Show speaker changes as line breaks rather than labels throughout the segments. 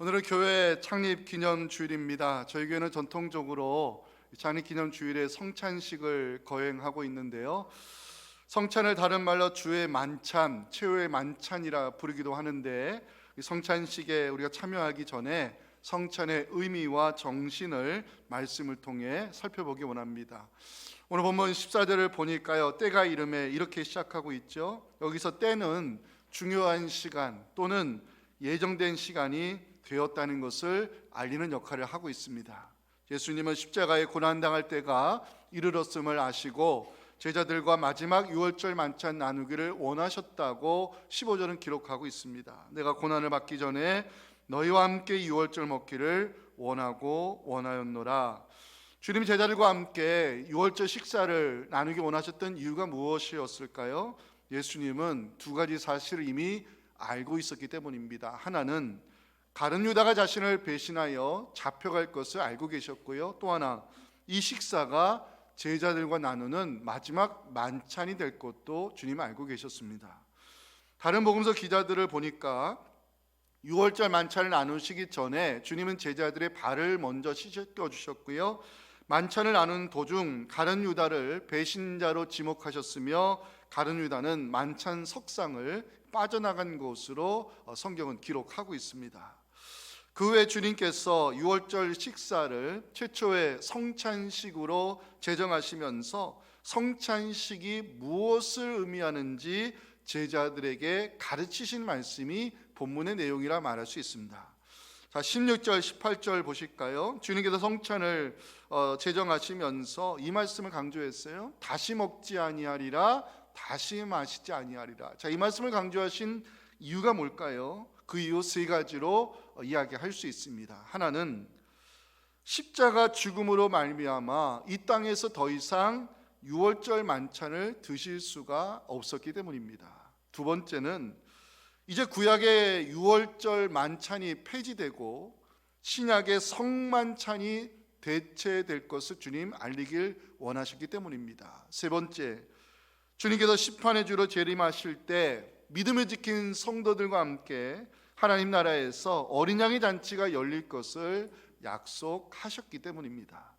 오늘은 교회 창립 기념 주일입니다. 저희 교회는 전통적으로 창립 기념 주일에 성찬식을 거행하고 있는데요. 성찬을 다른 말로 주의 만찬, 최후의 만찬이라 부르기도 하는데, 이 성찬식에 우리가 참여하기 전에 성찬의 의미와 정신을 말씀을 통해 살펴보기 원합니다. 오늘 본문 14절을 보니까요, 때가 이름에 이렇게 시작하고 있죠. 여기서 때는 중요한 시간 또는 예정된 시간이 되었다는 것을 알리는 역할을 하고 있습니다. 예수님은 십자가에 고난당할 때가 이르렀음을 아시고 제자들과 마지막 유월절 만찬 나누기를 원하셨다고 15절은 기록하고 있습니다. 내가 고난을 받기 전에 너희와 함께 유월절 먹기를 원하였노라. 주님이 제자들과 함께 유월절 식사를 나누기 원하셨던 이유가 무엇이었을까요? 예수님은 두 가지 사실을 이미 알고 있었기 때문입니다. 하나는 가룟 유다가 자신을 배신하여 잡혀갈 것을 알고 계셨고요, 또 하나, 이 식사가 제자들과 나누는 마지막 만찬이 될 것도 주님은 알고 계셨습니다. 다른 복음서 기자들을 보니까 유월절 만찬을 나누시기 전에 주님은 제자들의 발을 먼저 씻겨 주셨고요, 만찬을 나누는 도중 가룟 유다를 배신자로 지목하셨으며 가룟 유다는 만찬 석상을 빠져나간 것으로 성경은 기록하고 있습니다. 그 후에 주님께서 유월절 식사를 최초의 성찬식으로 제정하시면서 성찬식이 무엇을 의미하는지 제자들에게 가르치신 말씀이 본문의 내용이라 말할 수 있습니다. 자, 16절 18절 보실까요? 주님께서 성찬을 제정하시면서 이 말씀을 강조했어요. 다시 먹지 아니하리라, 다시 마시지 아니하리라. 자, 이 말씀을 강조하신 이유가 뭘까요? 그 이유 세 가지로 이야기할 수 있습니다. 하나는 십자가 죽음으로 말미암아 이 땅에서 더 이상 유월절 만찬을 드실 수가 없었기 때문입니다. 두 번째는 이제 구약의 유월절 만찬이 폐지되고 신약의 성만찬이 대체될 것을 주님 알리길 원하셨기 때문입니다. 세 번째, 주님께서 심판의 주로 재림하실 때 믿음을 지킨 성도들과 함께 하나님 나라에서 어린 양의 잔치가 열릴 것을 약속하셨기 때문입니다.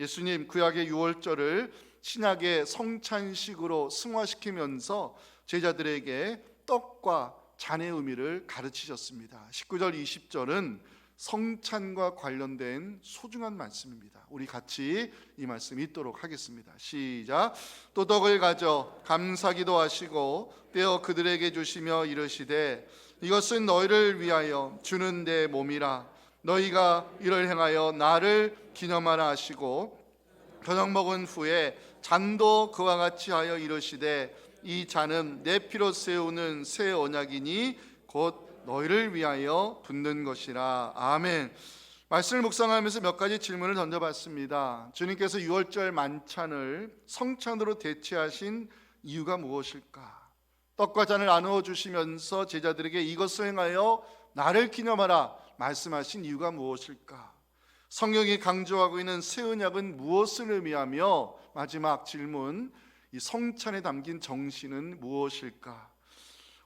예수님 구약의 유월절을 신약의 성찬식으로 승화시키면서 제자들에게 떡과 잔의 의미를 가르치셨습니다. 19절 20절은 성찬과 관련된 소중한 말씀입니다. 우리 같이 이 말씀 읽도록 하겠습니다. 시작. 또 떡을 가져 감사기도 하시고 떼어 그들에게 주시며 이르시되 이것은 너희를 위하여 주는 내 몸이라. 너희가 이를 행하여 나를 기념하라 하시고 저녁 먹은 후에 잔도 그와 같이 하여 이르시되 이 잔은 내 피로 세우는 새 언약이니 곧 너희를 위하여 붓는 것이라. 아멘. 말씀을 묵상하면서 몇 가지 질문을 던져봤습니다. 주님께서 유월절 만찬을 성찬으로 대체하신 이유가 무엇일까? 떡과 잔을 나누어 주시면서 제자들에게 이것을 행하여 나를 기념하라 말씀하신 이유가 무엇일까? 성경이 강조하고 있는 새 언약은 무엇을 의미하며, 마지막 질문, 이 성찬에 담긴 정신은 무엇일까?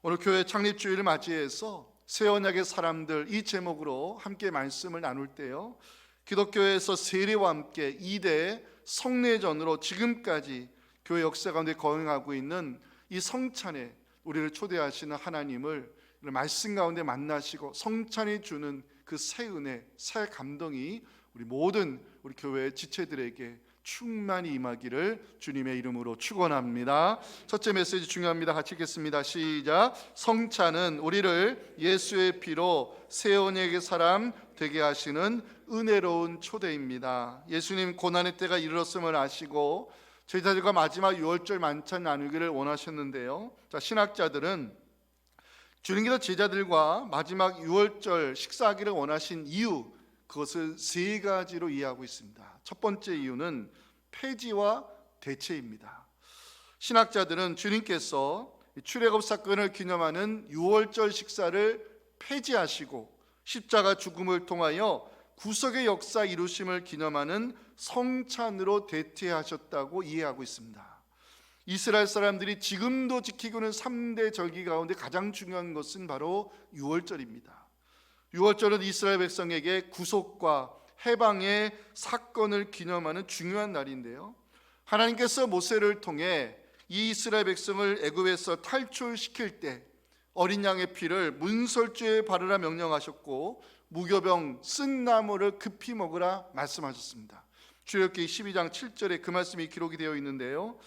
오늘 교회 창립주일을 맞이해서 새 언약의 사람들, 이 제목으로 함께 말씀을 나눌 때요, 기독교에서 세례와 함께 2대 성례전으로 지금까지 교회 역사 가운데 거행하고 있는 이 성찬에 우리를 초대하시는 하나님을 말씀 가운데 만나시고 성찬이 주는 그 새 은혜, 새 감동이 우리 모든 우리 교회 지체들에게 충만히 임하기를 주님의 이름으로 축원합니다. 첫째 메시지 중요합니다. 같이 읽겠습니다. 시작. 성찬은 우리를 예수의 피로 새 언약의 사람 되게 하시는 은혜로운 초대입니다. 예수님 고난의 때가 이르렀음을 아시고 제자들과 마지막 유월절 만찬 나누기를 원하셨는데요, 자, 신학자들은 주님께서 제자들과 마지막 유월절 식사하기를 원하신 이유, 그것을 세 가지로 이해하고 있습니다. 첫 번째 이유는 폐지와 대체입니다. 신학자들은 주님께서 출애굽 사건을 기념하는 유월절 식사를 폐지하시고 십자가 죽음을 통하여 구속의 역사 이루심을 기념하는 성찬으로 대체하셨다고 이해하고 있습니다. 이스라엘 사람들이 지금도 지키고 있는 3대 절기 가운데 가장 중요한 것은 바로 유월절입니다. 유월절은 이스라엘 백성에게 구속과 해방의 사건을 기념하는 중요한 날인데요, 하나님께서 모세를 통해 이 이스라엘 백성을 애굽에서 탈출시킬 때 어린 양의 피를 문설주에 바르라 명령하셨고 무교병 쓴 나무를 급히 먹으라 말씀하셨습니다. 출애굽기 12장 7절에 그 말씀이 기록이 되어 있는데요,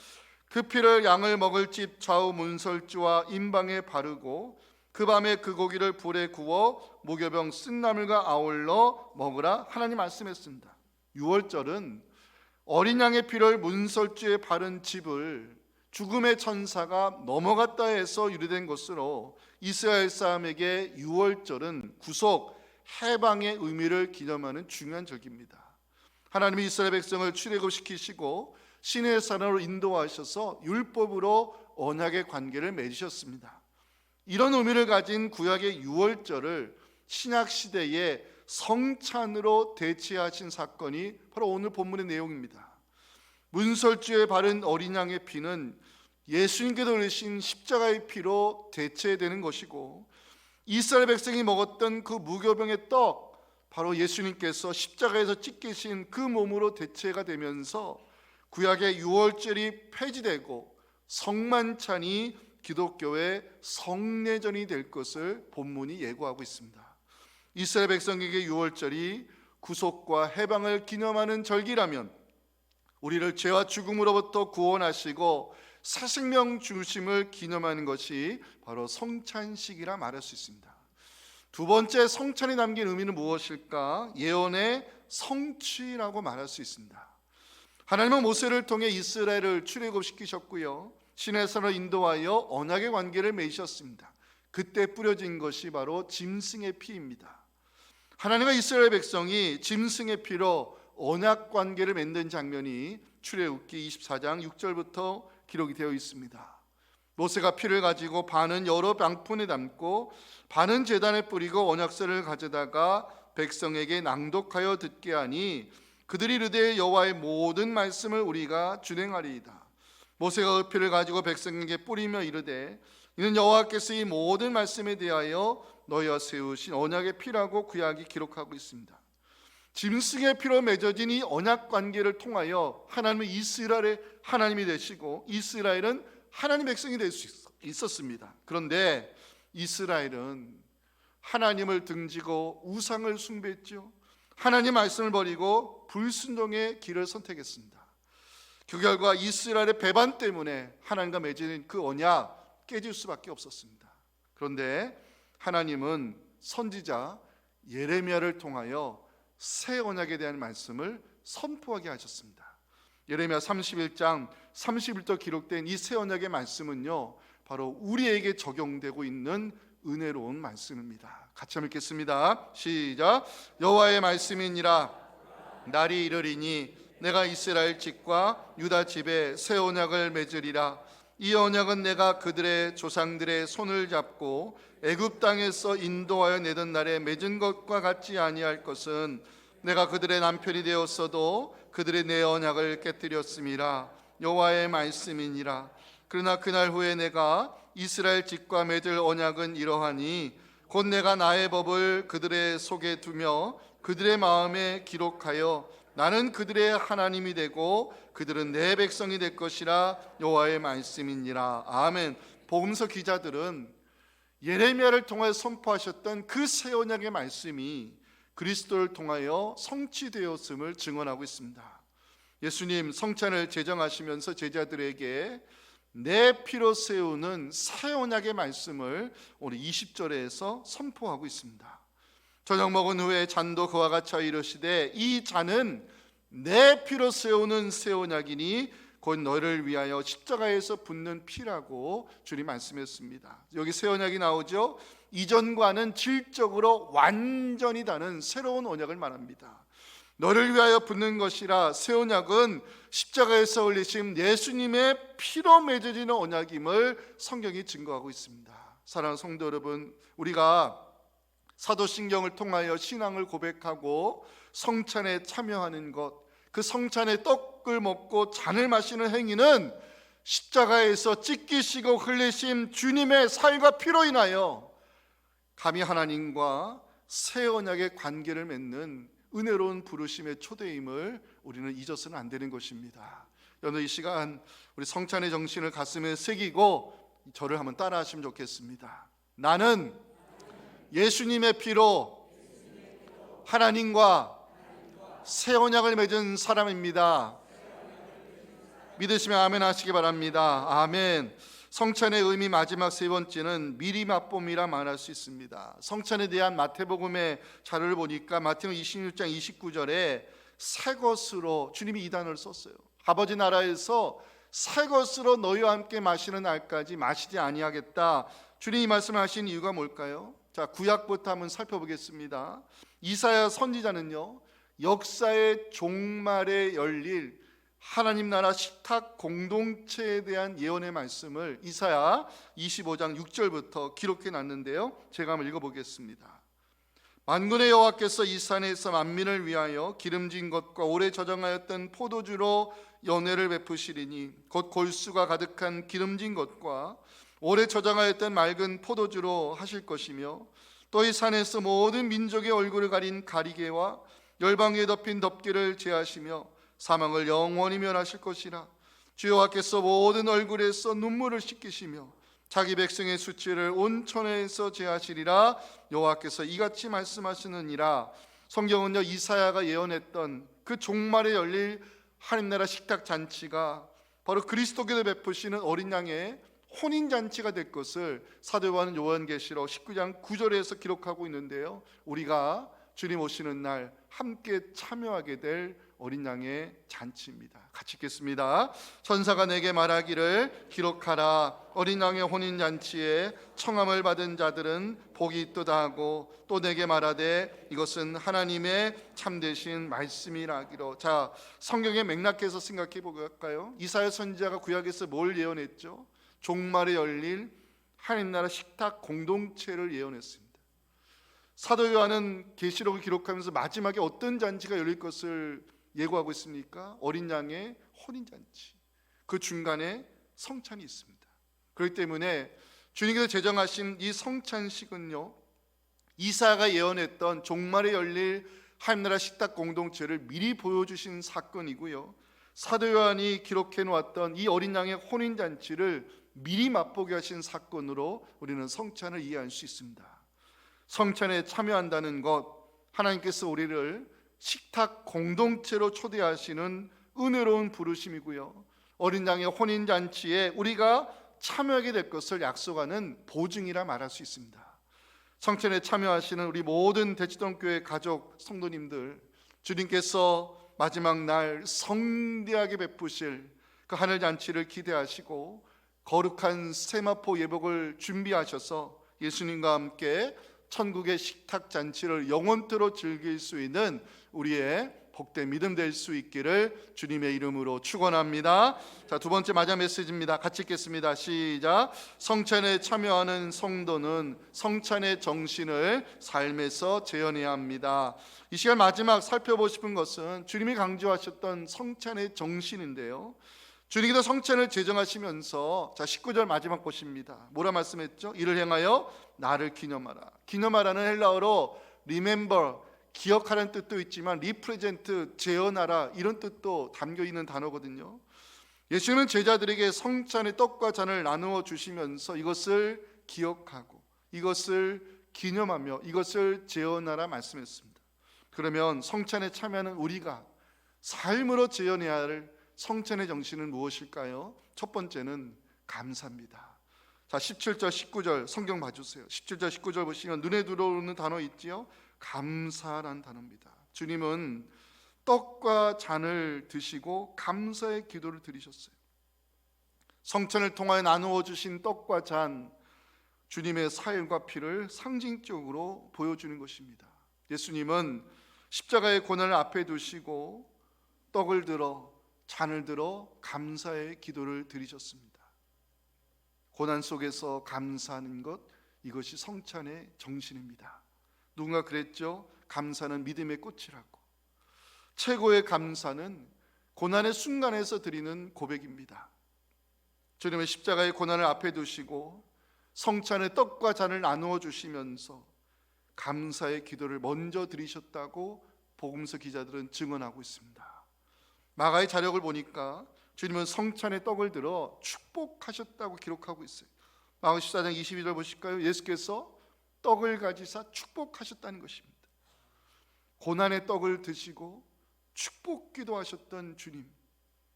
그 피를 양을 먹을 집 좌우 문설주와 임방에 바르고 그 밤에 그 고기를 불에 구워 무교병 쓴 나물과 아울러 먹으라 하나님 말씀했습니다. 유월절은 어린 양의 피를 문설주에 바른 집을 죽음의 천사가 넘어갔다 해서 유래된 것으로 이스라엘 사람에게 유월절은 구속, 해방의 의미를 기념하는 중요한 절기입니다. 하나님이 이스라엘 백성을 출애굽시키시고 시내의 산으로 인도하셔서 율법으로 언약의 관계를 맺으셨습니다. 이런 의미를 가진 구약의 유월절을 신약 시대의 성찬으로 대체하신 사건이 바로 오늘 본문의 내용입니다. 문설주에 바른 어린 양의 피는 예수님께서 흘리신 십자가의 피로 대체되는 것이고, 이스라엘 백성이 먹었던 그 무교병의 떡, 바로 예수님께서 십자가에서 찢기신 그 몸으로 대체가 되면서 구약의 유월절이 폐지되고 성만찬이 기독교의 성례전이 될 것을 본문이 예고하고 있습니다. 이스라엘 백성에게 유월절이 구속과 해방을 기념하는 절기라면 우리를 죄와 죽음으로부터 구원하시고 새 생명 주심을 기념하는 것이 바로 성찬식이라 말할 수 있습니다. 두 번째 성찬이 담긴 의미는 무엇일까? 예언의 성취라고 말할 수 있습니다. 하나님은 모세를 통해 이스라엘을 출애굽시키셨고요, 시내산으로 인도하여 언약의 관계를 맺으셨습니다. 그때 뿌려진 것이 바로 짐승의 피입니다. 하나님과 이스라엘 백성이 짐승의 피로 언약 관계를 맺는 장면이 출애굽기 24장 6절부터 기록이 되어 있습니다. 모세가 피를 가지고 반은 여러 방푼에 담고 반은 제단에 뿌리고 언약서를 가져다가 백성에게 낭독하여 듣게 하니 그들이 이르되 여호와의 모든 말씀을 우리가 준행하리이다. 모세가 그 피를 가지고 백성에게 뿌리며 이르되 이는 여호와께서 이 모든 말씀에 대하여 너희와 세우신 언약의 피라고 구약이 기록하고 있습니다. 짐승의 피로 맺어진 이 언약 관계를 통하여 하나님은 이스라엘의 하나님이 되시고 이스라엘은 하나님 백성이 될 수 있었습니다. 그런데 이스라엘은 하나님을 등지고 우상을 숭배했죠. 하나님 말씀을 버리고 불순종의 길을 선택했습니다. 그 결과 이스라엘의 배반 때문에 하나님과 맺은 그 언약 깨질 수밖에 없었습니다. 그런데 하나님은 선지자 예레미야를 통하여 새 언약에 대한 말씀을 선포하게 하셨습니다. 예레미야 31장 31절 기록된 이 새 언약의 말씀은요, 바로 우리에게 적용되고 있는 은혜로운 말씀입니다. 같이 한번 읽겠습니다. 시작. 여호와의 말씀이니라. 날이 이르리니 내가 이스라엘 집과 유다 집에 새 언약을 맺으리라. 이 언약은 내가 그들의 조상들의 손을 잡고 애굽 땅에서 인도하여 내던 날에 맺은 것과 같지 아니할 것은 내가 그들의 남편이 되었어도 그들의 내 언약을 깨뜨렸음이라. 여호와의 말씀이니라. 그러나 그날 후에 내가 이스라엘 집과 맺을 언약은 이러하니 곧 내가 나의 법을 그들의 속에 두며 그들의 마음에 기록하여 나는 그들의 하나님이 되고 그들은 내 백성이 될 것이라. 여호와의 말씀이니라. 아멘. 복음서 기자들은 예레미야를 통하여 선포하셨던 그 새 언약의 말씀이 그리스도를 통하여 성취되었음을 증언하고 있습니다. 예수님 성찬을 제정하시면서 제자들에게 내 피로 세우는 새 언약의 말씀을 오늘 20절에서 선포하고 있습니다. 저녁 먹은 후에 잔도 그와 같이 이르시되 이 잔은 내 피로 세우는 새 언약이니 곧 너를 위하여 십자가에서 붓는 피라고 주님 말씀했습니다. 여기 새 언약이 나오죠. 이전과는 질적으로 완전히 다른 새로운 언약을 말합니다. 너를 위하여 붓는 것이라. 새 언약은 십자가에서 흘리신 예수님의 피로 맺어지는 언약임을 성경이 증거하고 있습니다. 사랑하는 성도 여러분, 우리가 사도신경을 통하여 신앙을 고백하고 성찬에 참여하는 것, 그 성찬의 떡을 먹고 잔을 마시는 행위는 십자가에서 찢기시고 흘리신 주님의 살과 피로 인하여 감히 하나님과 새 언약의 관계를 맺는 은혜로운 부르심의 초대임을 우리는 잊어서는 안 되는 것입니다. 여러분, 이 시간 우리 성찬의 정신을 가슴에 새기고 저를 한번 따라 하시면 좋겠습니다. 나는 예수님의 피로 하나님과 새 언약을 맺은 사람입니다. 믿으시면 아멘 하시기 바랍니다. 아멘. 성찬의 의미 마지막 세 번째는 미리 맛봄이라 말할 수 있습니다. 성찬에 대한 마태복음의 자료를 보니까 마태복음 26장 29절에 새 것으로 주님이 이 단어를 썼어요. 아버지 나라에서 새 것으로 너희와 함께 마시는 날까지 마시지 아니하겠다. 주님이 말씀하신 이유가 뭘까요? 자, 구약부터 한번 살펴보겠습니다. 이사야 선지자는요, 역사의 종말에 열릴 하나님 나라 식탁 공동체에 대한 예언의 말씀을 이사야 25장 6절부터 기록해 놨는데요, 제가 한번 읽어보겠습니다. 만군의 여호와께서 이 산에서 만민을 위하여 기름진 것과 오래 저장하였던 포도주로 연회를 베푸시리니 곧 골수가 가득한 기름진 것과 오래 저장하였던 맑은 포도주로 하실 것이며 또 이 산에서 모든 민족의 얼굴을 가린 가리개와 열방에 덮인 덮개를 제하시며 사망을 영원히 멸하실 것이라. 주 여호와께서 모든 얼굴에서 눈물을 씻기시며 자기 백성의 수치를 온 천하에서 제하시리라. 여호와께서 이같이 말씀하시느니라. 성경은요, 이사야가 예언했던 그 종말에 열릴 하나님 나라 식탁 잔치가 바로 그리스도께서 베푸시는 어린 양의 혼인 잔치가 될 것을 사도 요한은 요한계시록 19장 9절에서 기록하고 있는데요, 우리가 주님 오시는 날 함께 참여하게 될 어린 양의 잔치입니다. 같이 읽겠습니다. 천사가 내게 말하기를 기록하라. 어린 양의 혼인 잔치에 청함을 받은 자들은 복이 있도다 하고 또 내게 말하되 이것은 하나님의 참되신 말씀이라 하기로. 자, 성경의 맥락에서 생각해 볼까요? 이사야 선지자가 구약에서 뭘 예언했죠? 종말에 열릴 하나님 나라 식탁 공동체를 예언했습니다. 사도 요한은 계시록을 기록하면서 마지막에 어떤 잔치가 열릴 것을 예고하고 있습니까? 어린 양의 혼인잔치, 그 중간에 성찬이 있습니다. 그렇기 때문에 주님께서 제정하신 이 성찬식은요, 이사야가 예언했던 종말에 열릴 하늘나라 식탁 공동체를 미리 보여주신 사건이고요, 사도 요한이 기록해 놓았던 이 어린 양의 혼인잔치를 미리 맛보게 하신 사건으로 우리는 성찬을 이해할 수 있습니다. 성찬에 참여한다는 것, 하나님께서 우리를 식탁 공동체로 초대하시는 은혜로운 부르심이고요, 어린 양의 혼인잔치에 우리가 참여하게 될 것을 약속하는 보증이라 말할 수 있습니다. 성찬에 참여하시는 우리 모든 대치동교회 가족 성도님들, 주님께서 마지막 날 성대하게 베푸실 그 하늘잔치를 기대하시고 거룩한 세마포 예복을 준비하셔서 예수님과 함께 천국의 식탁 잔치를 영원토록 즐길 수 있는 우리의 복된 믿음 될 수 있기를 주님의 이름으로 축원합니다. 자, 두 번째 마지막 메시지입니다. 같이 읽겠습니다. 시작. 성찬에 참여하는 성도는 성찬의 정신을 삶에서 재현해야 합니다. 이 시간 마지막 살펴보고 싶은 것은 주님이 강조하셨던 성찬의 정신인데요, 주님께서 성찬을 제정하시면서 자, 19절 마지막 것입니다. 뭐라 말씀했죠? 이를 행하여 나를 기념하라. 기념하라는 헬라어로 remember, 기억하라는 뜻도 있지만 represent, 재현하라, 이런 뜻도 담겨 있는 단어거든요. 예수님은 제자들에게 성찬의 떡과 잔을 나누어 주시면서 이것을 기억하고 이것을 기념하며 이것을 재현하라 말씀했습니다. 그러면 성찬에 참여하는 우리가 삶으로 재현해야 할 성찬의 정신은 무엇일까요? 첫 번째는 감사입니다. 자, 17절 19절 성경 봐주세요. 17절 19절 보시면 눈에 들어오는 단어 있지요? 감사란 단어입니다. 주님은 떡과 잔을 드시고 감사의 기도를 드리셨어요. 성찬을 통하여 나누어 주신 떡과 잔, 주님의 살과 피를 상징적으로 보여주는 것입니다. 예수님은 십자가의 고난을 앞에 두시고 떡을 들어 잔을 들어 감사의 기도를 드리셨습니다. 고난 속에서 감사하는 것, 이것이 성찬의 정신입니다. 누군가 그랬죠? 감사는 믿음의 꽃이라고. 최고의 감사는 고난의 순간에서 드리는 고백입니다. 주님의 십자가의 고난을 앞에 두시고 성찬의 떡과 잔을 나누어 주시면서 감사의 기도를 먼저 드리셨다고 복음서 기자들은 증언하고 있습니다. 마가의 자력을 보니까 주님은 성찬의 떡을 들어 축복하셨다고 기록하고 있어요. 마가 14장 22절 보실까요? 예수께서 떡을 가지사 축복하셨다는 것입니다. 고난의 떡을 드시고 축복 기도하셨던 주님.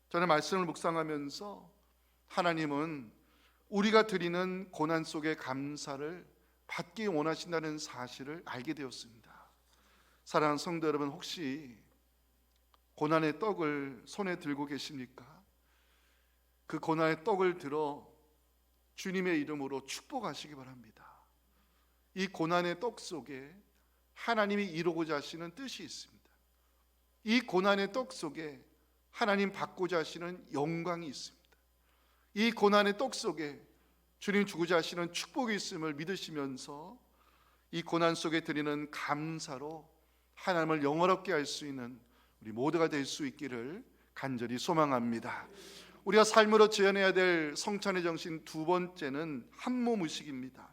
저는 말씀을 묵상하면서 하나님은 우리가 드리는 고난 속의 감사를 받기 원하신다는 사실을 알게 되었습니다. 사랑하는 성도 여러분, 혹시 고난의 떡을 손에 들고 계십니까? 그 고난의 떡을 들어 주님의 이름으로 축복하시기 바랍니다. 이 고난의 떡 속에 하나님이 이루고자 하시는 뜻이 있습니다. 이 고난의 떡 속에 하나님 받고자 하시는 영광이 있습니다. 이 고난의 떡 속에 주님 주고자 하시는 축복이 있음을 믿으시면서 이 고난 속에 드리는 감사로 하나님을 영화롭게 할 수 있는 우리 모두가 될 수 있기를 간절히 소망합니다. 우리가 삶으로 지어내야 될 성찬의 정신 두 번째는 한몸 의식입니다.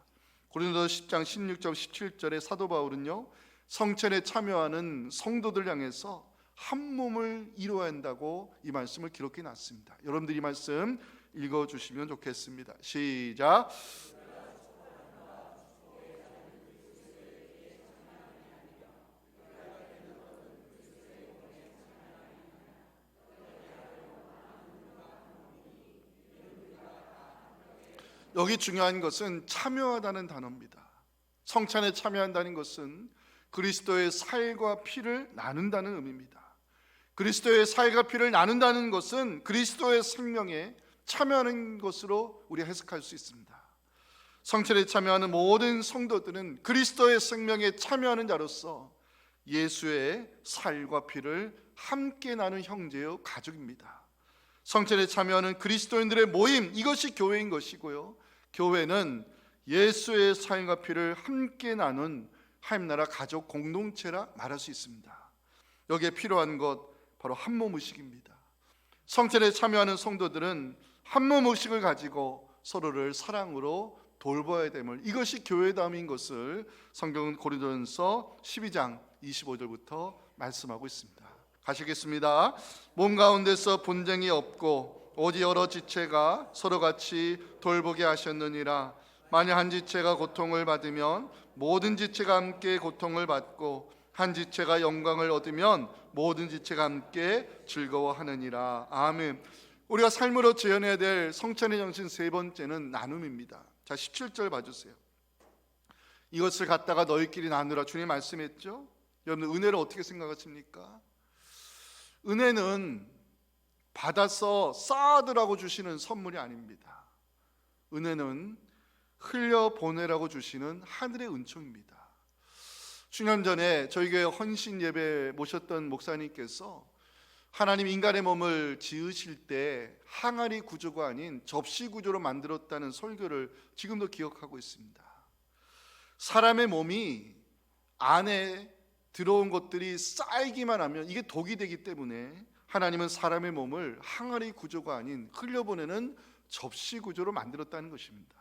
고린도서 10장 16절 17절에 사도 바울은요, 성찬에 참여하는 성도들 향해서 한 몸을 이루어야 한다고 이 말씀을 기록해 놨습니다. 여러분들 이 말씀 읽어주시면 좋겠습니다. 시작. 여기 중요한 것은 참여하다는 단어입니다. 성찬에 참여한다는 것은 그리스도의 살과 피를 나눈다는 의미입니다. 그리스도의 살과 피를 나눈다는 것은 그리스도의 생명에 참여하는 것으로 우리가 해석할 수 있습니다. 성찬에 참여하는 모든 성도들은 그리스도의 생명에 참여하는 자로서 예수의 살과 피를 함께 나눈 형제요 가족입니다. 성찬에 참여하는 그리스도인들의 모임, 이것이 교회인 것이고요, 교회는 예수의 살과 피를 함께 나눈 하나님 나라 가족 공동체라 말할 수 있습니다. 여기에 필요한 것 바로 한몸 의식입니다. 성찬에 참여하는 성도들은 한몸 의식을 가지고 서로를 사랑으로 돌봐야 됨을, 이것이 교회다움인 것을 성경은 고린도전서 12장 25절부터 말씀하고 있습니다. 가시겠습니다. 몸 가운데서 분쟁이 없고 오직 여러 지체가 서로 같이 돌보게 하셨느니라. 만약 한 지체가 고통을 받으면 모든 지체가 함께 고통을 받고 한 지체가 영광을 얻으면 모든 지체가 함께 즐거워하느니라. 아멘. 우리가 삶으로 재현해야 될 성찬의 정신 세 번째는 나눔입니다. 자, 17절 봐주세요. 이것을 갖다가 너희끼리 나누라, 주님 말씀했죠. 여러분, 은혜를 어떻게 생각하십니까? 은혜는 받아서 쌓아두라고 주시는 선물이 아닙니다. 은혜는 흘려보내라고 주시는 하늘의 은총입니다. 수년 전에 저희 교회 헌신 예배 모셨던 목사님께서 하나님 인간의 몸을 지으실 때 항아리 구조가 아닌 접시 구조로 만들었다는 설교를 지금도 기억하고 있습니다. 사람의 몸이 안에 들어온 것들이 쌓이기만 하면 이게 독이 되기 때문에 하나님은 사람의 몸을 항아리 구조가 아닌 흘려보내는 접시 구조로 만들었다는 것입니다.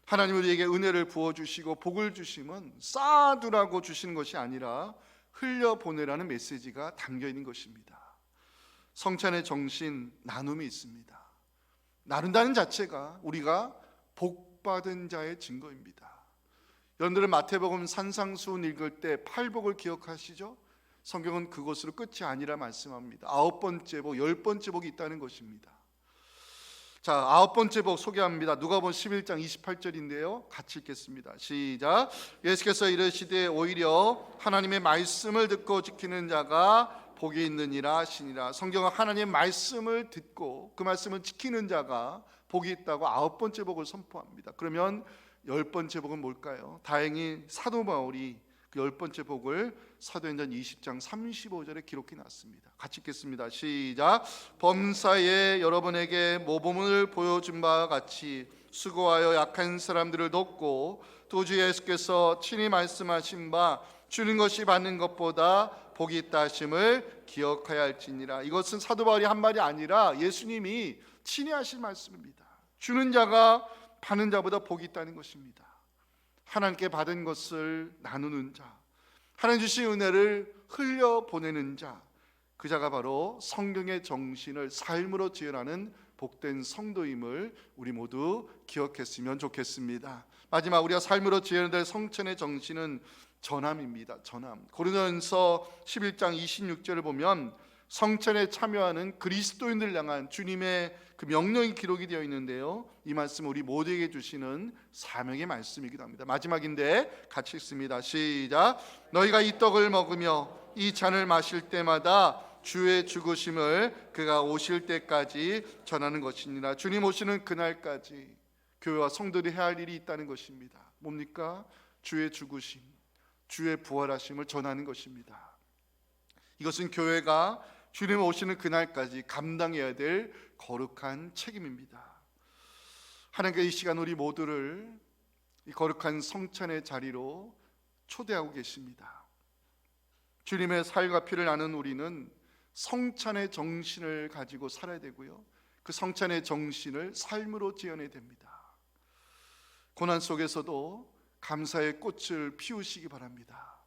하나님 우리에게 은혜를 부어주시고 복을 주심은 쌓아두라고 주시는 것이 아니라 흘려보내라는 메시지가 담겨있는 것입니다. 성찬의 정신, 나눔이 있습니다. 나눈다는 자체가 우리가 복받은 자의 증거입니다. 여러분들은 마태복음 산상수훈 읽을 때 팔복을 기억하시죠? 성경은 그것으로 끝이 아니라 말씀합니다. 9번째 복, 10번째 복이 있다는 것입니다. 자, 9번째 복 소개합니다. 누가복음 11장 28절인데요, 같이 읽겠습니다. 시작. 예수께서 이르시되 오히려 하나님의 말씀을 듣고 지키는 자가 복이 있느니라 하시니라. 성경은 하나님의 말씀을 듣고 그 말씀을 지키는 자가 복이 있다고 9번째 복을 선포합니다. 그러면 10번째 복은 뭘까요? 다행히 사도 바울이 그 10번째 복을 사도행전 20장 35절에 기록해 놨습니다. 같이 읽겠습니다. 시작. 범사에 여러분에게 모범을 보여준 바와 같이 수고하여 약한 사람들을 돕고 또 주 예수께서 친히 말씀하신 바 주는 것이 받는 것보다 복이 있다 하심을 기억하여 할지니라. 이것은 사도 바울이 한 말이 아니라 예수님이 친히 하신 말씀입니다. 주는 자가 받는 자보다 복이 있다는 것입니다. 하나님께 받은 것을 나누는 자, 하나님 주신 은혜를 흘려보내는 자, 그 자가 바로 성경의 정신을 삶으로 지어나는 복된 성도임을 우리 모두 기억했으면 좋겠습니다. 마지막 우리가 삶으로 지어야 될 성천의 정신은 전함입니다. 전함. 고린도전서 11장 26절을 보면 성천에 참여하는 그리스도인들 향한 주님의 그 명령이 기록이 되어 있는데요, 이 말씀은 우리 모두에게 주시는 사명의 말씀이기도 합니다. 마지막인데 같이 읽습니다. 시작. 너희가 이 떡을 먹으며 이 잔을 마실 때마다 주의 죽으심을 그가 오실 때까지 전하는 것이니라. 주님 오시는 그날까지 교회와 성도들이 해야 할 일이 있다는 것입니다. 뭡니까? 주의 죽으심, 주의 부활하심을 전하는 것입니다. 이것은 교회가 주님 오시는 그날까지 감당해야 될 거룩한 책임입니다. 하나님께 이 시간 우리 모두를 이 거룩한 성찬의 자리로 초대하고 계십니다. 주님의 살과 피를 나눈 우리는 성찬의 정신을 가지고 살아야 되고요, 그 성찬의 정신을 삶으로 지어내야 됩니다. 고난 속에서도 감사의 꽃을 피우시기 바랍니다.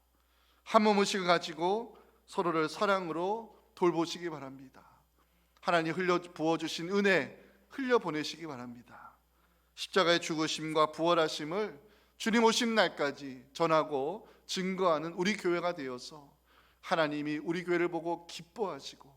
한 몸의식을 가지고 서로를 사랑으로 돌보시기 바랍니다. 하나님 흘려 부어주신 은혜 흘려보내시기 바랍니다. 십자가의 죽으심과 부활하심을 주님 오신 날까지 전하고 증거하는 우리 교회가 되어서 하나님이 우리 교회를 보고 기뻐하시고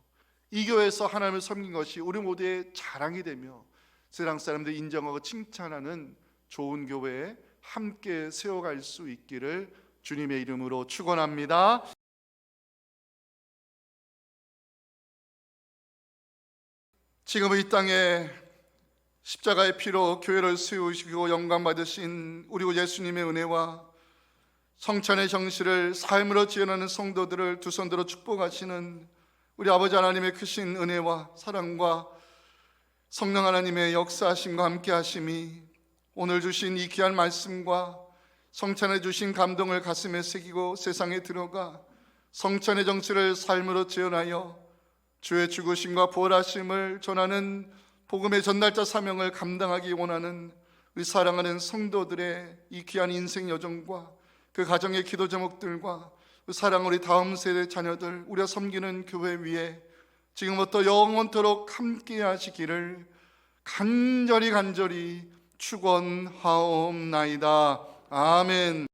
이 교회에서 하나님을 섬긴 것이 우리 모두의 자랑이 되며 세상 사람들이 인정하고 칭찬하는 좋은 교회에 함께 세워갈 수 있기를 주님의 이름으로 축원합니다. 지금 이 땅에 십자가의 피로 교회를 세우시고 영광 받으신 우리 예수님의 은혜와 성찬의 정신을 삶으로 지어나는 성도들을 두 손들어 축복하시는 우리 아버지 하나님의 크신 은혜와 사랑과 성령 하나님의 역사하심과 함께 하심이 오늘 주신 이 귀한 말씀과 성찬에 주신 감동을 가슴에 새기고 세상에 들어가 성찬의 정신을 삶으로 지어나여 주의 죽으심과 부활하심을 전하는 복음의 전달자 사명을 감당하기 원하는 우리 사랑하는 성도들의 이 귀한 인생 여정과 그 가정의 기도 제목들과 그 사랑 우리 다음 세대 자녀들 우리가 섬기는 교회 위에 지금부터 영원토록 함께 하시기를 간절히 축원하옵나이다. 아멘.